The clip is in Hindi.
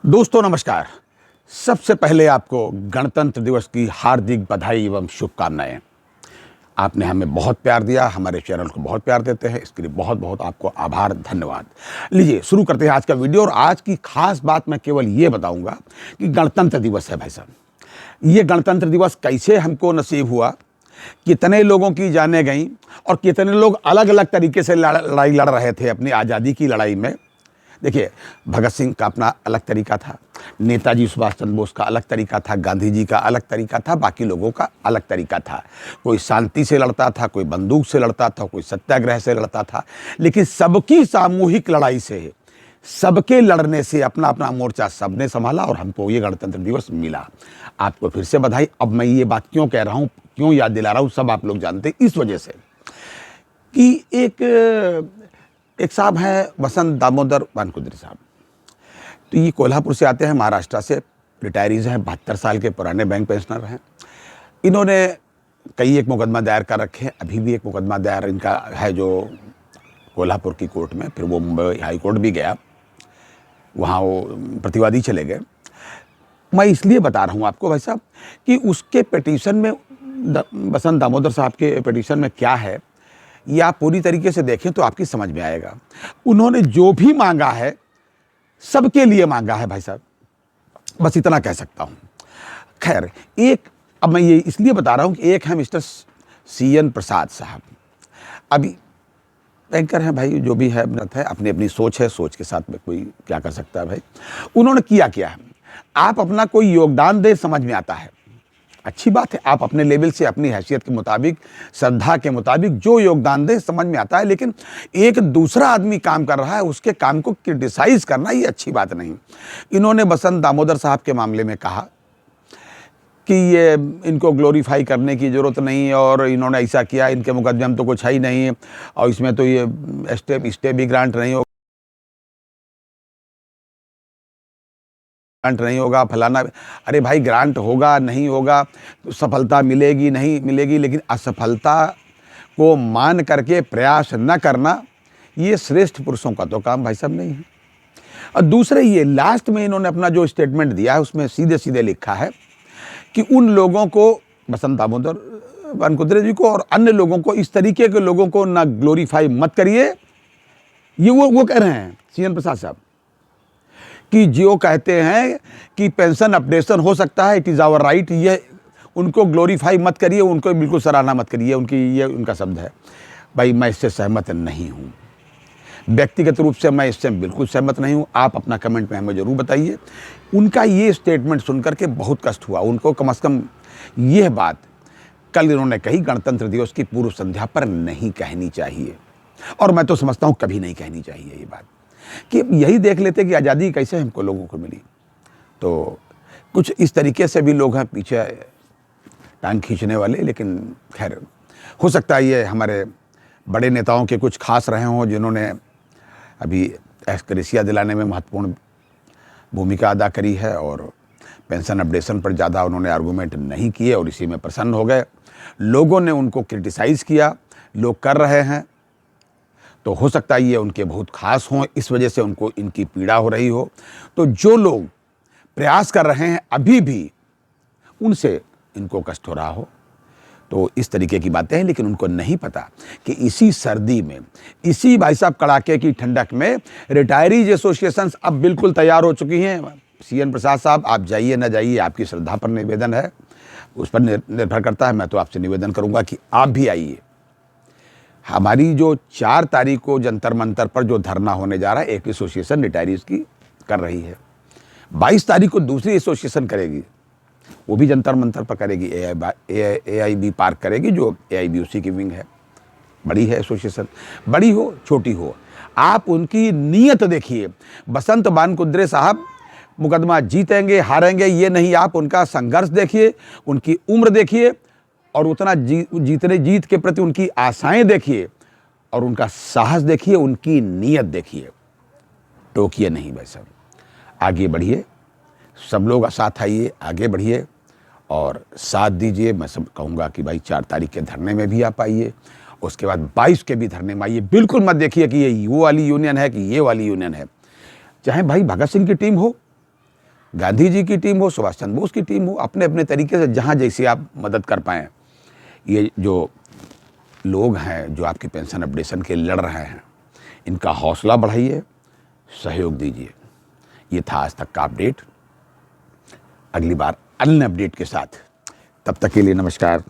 दोस्तों नमस्कार। सबसे पहले आपको गणतंत्र दिवस की हार्दिक बधाई एवं शुभकामनाएं। आपने हमें बहुत प्यार दिया, हमारे चैनल को बहुत प्यार देते हैं, इसके लिए बहुत बहुत आपको आभार, धन्यवाद। लीजिए शुरू करते हैं आज का वीडियो। और आज की खास बात मैं केवल ये बताऊंगा कि गणतंत्र दिवस है भाई साहब। ये गणतंत्र दिवस कैसे हमको नसीब हुआ, कितने लोगों की जानें गईं और कितने लोग अलग अलग तरीके से लड़ाई लड़ रहे थे अपनी आज़ादी की लड़ाई में। देखिए, भगत सिंह का अपना अलग तरीका था, नेताजी सुभाष चंद्र बोस का अलग तरीका था, गांधी जी का अलग तरीका था, बाकी लोगों का अलग तरीका था। कोई शांति से लड़ता था, कोई बंदूक से लड़ता था, कोई सत्याग्रह से लड़ता था, लेकिन सबकी सामूहिक लड़ाई से, सबके लड़ने से अपना अपना मोर्चा सबने संभाला और हमको ये गणतंत्र दिवस मिला। आपको फिर से बधाई। अब मैं ये बात क्यों कह रहा हूँ, क्यों याद दिला रहा हूँ, सब आप लोग जानते हैं। इस वजह से कि एक साहब हैं वसंत दामोदर वानकुद्रे साहब। तो ये कोल्हापुर से आते हैं, महाराष्ट्र से, रिटायरीज हैं, 72 साल के पुराने बैंक पेंशनर हैं। इन्होंने कई एक मुकदमा दायर कर रखे हैं, अभी भी एक मुकदमा दायर इनका है जो कोल्हापुर की कोर्ट में, फिर वो मुंबई हाई कोर्ट भी गया, वहाँ वो प्रतिवादी चले गए। मैं इसलिए बता रहा हूँ आपको भाई साहब कि उसके पिटीशन में, वसंत दामोदर साहब के पिटीशन में क्या है, ये आप पूरी तरीके से देखें तो आपकी समझ में आएगा। उन्होंने जो भी मांगा है सबके लिए मांगा है भाई साहब, बस इतना कह सकता हूं। खैर, अब मैं ये इसलिए बता रहा हूं कि एक है मिस्टर CN प्रसाद साहब। अभी बैंकर हैं भाई, जो भी है अपनी अपनी सोच है, सोच के साथ में कोई क्या कर सकता है भाई। उन्होंने किया क्या है, आप अपना कोई योगदान दे, समझ में आता है, अच्छी बात है। आप अपने लेवल से, अपनी हैसियत के मुताबिक, श्रद्धा के मुताबिक जो योगदान दे, समझ में आता है। लेकिन एक दूसरा आदमी काम कर रहा है, उसके काम को क्रिटिसाइज करना ये अच्छी बात नहीं। इन्होंने वसंत दामोदर साहब के मामले में कहा कि ये इनको ग्लोरीफाई करने की ज़रूरत नहीं, और इन्होंने ऐसा किया, इनके मुकदमे में तो कुछ है ही नहीं, और इसमें तो ये स्टे भी ग्रांट नहीं होगा, फलाना। अरे भाई, ग्रांट होगा नहीं होगा, सफलता मिलेगी नहीं मिलेगी, लेकिन असफलता को मान करके प्रयास न करना, ये श्रेष्ठ पुरुषों का तो काम भाई साहब नहीं है। और दूसरे, ये लास्ट में इन्होंने अपना जो स्टेटमेंट दिया है उसमें सीधे सीधे लिखा है कि उन लोगों को, वसंत दामोदर वानकुद्रे जी को और अन्य लोगों को, इस तरीके के लोगों को ना ग्लोरीफाई मत करिए। ये वो कह रहे हैं CN प्रसाद साहब कि जो कहते हैं कि पेंशन अपडेशन हो सकता है, इट इज़ आवर राइट, ये उनको ग्लोरीफाई मत करिए, उनको बिल्कुल सराहना मत करिए, ये उनका शब्द है। भाई, मैं इससे सहमत नहीं हूँ, व्यक्तिगत रूप से मैं इससे बिल्कुल सहमत नहीं हूँ। आप अपना कमेंट में हमें ज़रूर बताइए। उनका ये स्टेटमेंट सुनकर के बहुत कष्ट हुआ। उनको कम से कम यह बात कल इन्होंने कही, गणतंत्र दिवस की पूर्व संध्या पर नहीं कहनी चाहिए, और मैं तो समझता हूँ कभी नहीं कहनी चाहिए ये बात, कि यही देख लेते कि आज़ादी कैसे हमको लोगों को मिली। तो कुछ इस तरीके से भी लोग हैं पीछे टांग खींचने वाले, लेकिन खैर, हो सकता है ये हमारे बड़े नेताओं के कुछ खास रहे हों जिन्होंने अभी एक्सग्रेशिया दिलाने में महत्वपूर्ण भूमिका अदा करी है, और पेंशन अपडेशन पर ज़्यादा उन्होंने आर्गूमेंट नहीं किए और इसी में प्रसन्न हो गए। लोगों ने उनको क्रिटिसाइज़ किया, लोग कर रहे हैं, तो हो सकता है ये उनके बहुत खास हों, इस वजह से उनको इनकी पीड़ा हो रही हो। तो जो लोग प्रयास कर रहे हैं अभी भी, उनसे इनको कष्ट हो रहा हो, तो इस तरीके की बातें हैं। लेकिन उनको नहीं पता कि इसी सर्दी में, इसी भाई साहब कड़ाके की ठंडक में रिटायरीज एसोसिएशंस अब बिल्कुल तैयार हो चुकी हैं। CN प्रसाद साहब, आप जाइए ना जाइए, आपकी श्रद्धा पर निवेदन है, उस पर निर्भर करता है। मैं तो आपसे निवेदन करूंगा कि आप भी आइए। हमारी जो 4 तारीख को जंतर मंतर पर जो धरना होने जा रहा है, एक एसोसिएशन रिटायरीज की कर रही है, 22 तारीख को दूसरी एसोसिएशन करेगी, वो भी जंतर मंतर पर करेगी, AIB पार्क करेगी, जो AIB उसी की विंग है। बड़ी है एसोसिएशन, बड़ी हो छोटी हो, आप उनकी नीयत देखिए। वसंत वानकुद्रे साहब मुकदमा जीतेंगे हारेंगे ये नहीं, आप उनका संघर्ष देखिए, उनकी उम्र देखिए, और उतना जीत के प्रति उनकी आशाएं देखिए, और उनका साहस देखिए, उनकी नीयत देखिए। टोकिए नहीं भाई साहब, आगे बढ़िए, सब लोग साथ आइए, आगे बढ़िए और साथ दीजिए। मैं सब कहूँगा कि भाई 4 तारीख के धरने में भी आप आइए, उसके बाद 22 के भी धरने में आइए। बिल्कुल मत देखिए कि ये वो वाली यूनियन है कि ये वाली यूनियन है। चाहे भाई भगत सिंह की टीम हो, गांधी जी की टीम हो, सुभाष चंद्र बोस की टीम हो, अपने अपने तरीके से जहाँ जैसी आप मदद कर पाएँ। ये जो लोग हैं जो आपकी पेंशन अपडेशन के लड़ रहे हैं, इनका हौसला बढ़ाइए, सहयोग दीजिए। ये था आज तक का अपडेट। अगली बार अन्य अपडेट के साथ, तब तक के लिए नमस्कार।